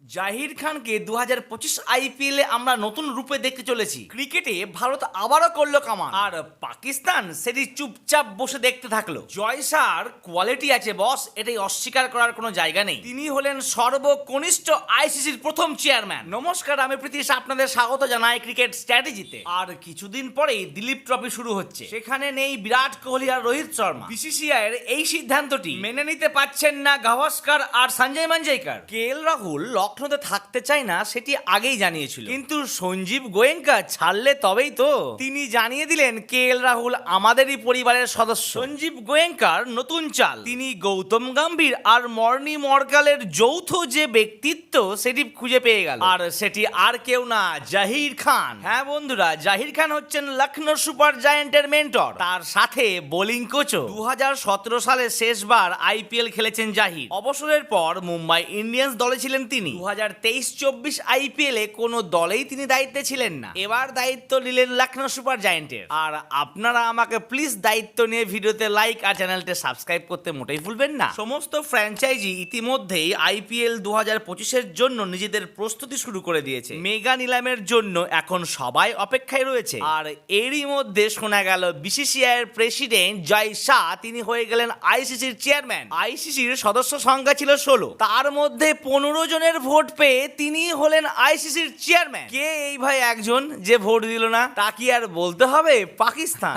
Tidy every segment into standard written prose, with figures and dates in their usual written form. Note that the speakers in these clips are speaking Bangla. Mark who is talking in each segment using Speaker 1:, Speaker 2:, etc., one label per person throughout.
Speaker 1: জাহির খানকে 2025 আইপিএল এ আমরা নতুন রূপে দেখতে চলেছি। ক্রিকেটে ভারত আবারও করলো কামান, আর পাকিস্তান সেটি চুপচাপ বসে দেখতে থাকলো। জয় শাহর কোয়ালিটি আছে বস, এটাই অস্বীকার করার কোনো জায়গা নেই। তিনি হলেন সর্বকনিষ্ঠ আইসিসির প্রথম চেয়ারম্যান। নমস্কার, আমি প্রীতিশ আপনাদের স্বাগত জানাই ক্রিকেট স্ট্র্যাটেজিতে। আর কিছুদিন পরেই দিলীপ ট্রফি শুরু হচ্ছে, সেখানে নেই বিরাট কোহলি আর রোহিত শর্মা। বিসিসিআই এর এই সিদ্ধান্তটি মেনে নিতে পারছেন না গাভাস্কার আর সঞ্জয় মঞ্জরেকর। কেএল রাহুল লখনৌতে থাকতে চায় না, সেটি আগেই জানিয়েছিল, কিন্তু সঞ্জীব গোয়েঙ্কা ছাড়লে তবেই তো। তিনি জানিয়ে দিলেন কেএল রাহুল আমাদেরই পরিবারের সদস্য। সঞ্জীব গোয়েঙ্কার নতুন চাল, তিনি গৌতম গম্ভীর আর মর্নি মর্কালের যৌথ যে ব্যক্তিত্ব সেটি খুঁজে পেয়ে গেল, আর সেটি আর কেউ না, জাহির খান। হ্যাঁ বন্ধুরা, জাহির খান হচ্ছেন লখনৌ সুপার জায়ান্টের মেন্টর, তার সাথে বোলিং কোচও। 2017 সালে শেষবার আইপিএল খেলেছেন জাহির। অবসরের পর মুম্বাই ইন্ডিয়ান্স দলে ছিলেন তিনি। 2023-24 আইপিএল এ কোনো দলেই তিনি দায়িত্বে ছিলেন না, এবার দায়িত্ব নিলেন লখনৌ সুপার জায়ান্টের। আর আপনারা আমাকে প্লিজ দায়িত্ব নিয়ে ভিডিওতে লাইক আর চ্যানেলটা সাবস্ক্রাইব করতে মোটেই ভুলবেন না। সমস্ত ফ্র্যাঞ্চাইজি ইতিমধ্যেই আইপিএল 2025-এর জন্য নিজেদের প্রস্তুতি শুরু করে দিয়েছে। মেগা নিলামের জন্য এখন সবাই অপেক্ষায় রয়েছে। আর এরই মধ্যে শোনা গেল বিসিসিআই এর প্রেসিডেন্ট জয় শাহ তিনি হয়ে গেলেন আইসিসির চেয়ারম্যান। আইসিসির সদস্য সংখ্যা ছিল 16, তার মধ্যে 15 জনের ভোট পেয়ে তিনি হলেন আইসিসির চেয়ারম্যান। কে এই ভাই একজন যে ভোট দিল না? তা কি আর বলতে হবে? পাকিস্তান।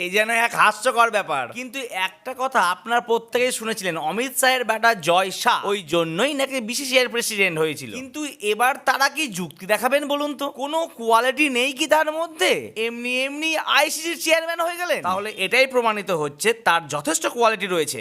Speaker 1: এই যেন এক হাস্যকর ব্যাপার। কিন্তু একটা কথা আপনারা প্রত্যেকেই শুনেছিলেন, অমিত শাহের বেটা জয় শাহ ওই জন্যই নাকি বিসিসিআই প্রেসিডেন্ট হয়েছিল। কিন্তু এবার তারা কি যুক্তি দেখাবেন বলুন তো? কোনো কোয়ালিটি নেই কি তার মধ্যে? এমনি এমনি আইসিসির চেয়ারম্যান হয়ে গেলেন? তাহলে এটাই প্রমাণিত হচ্ছে তার যথেষ্ট কোয়ালিটি রয়েছে।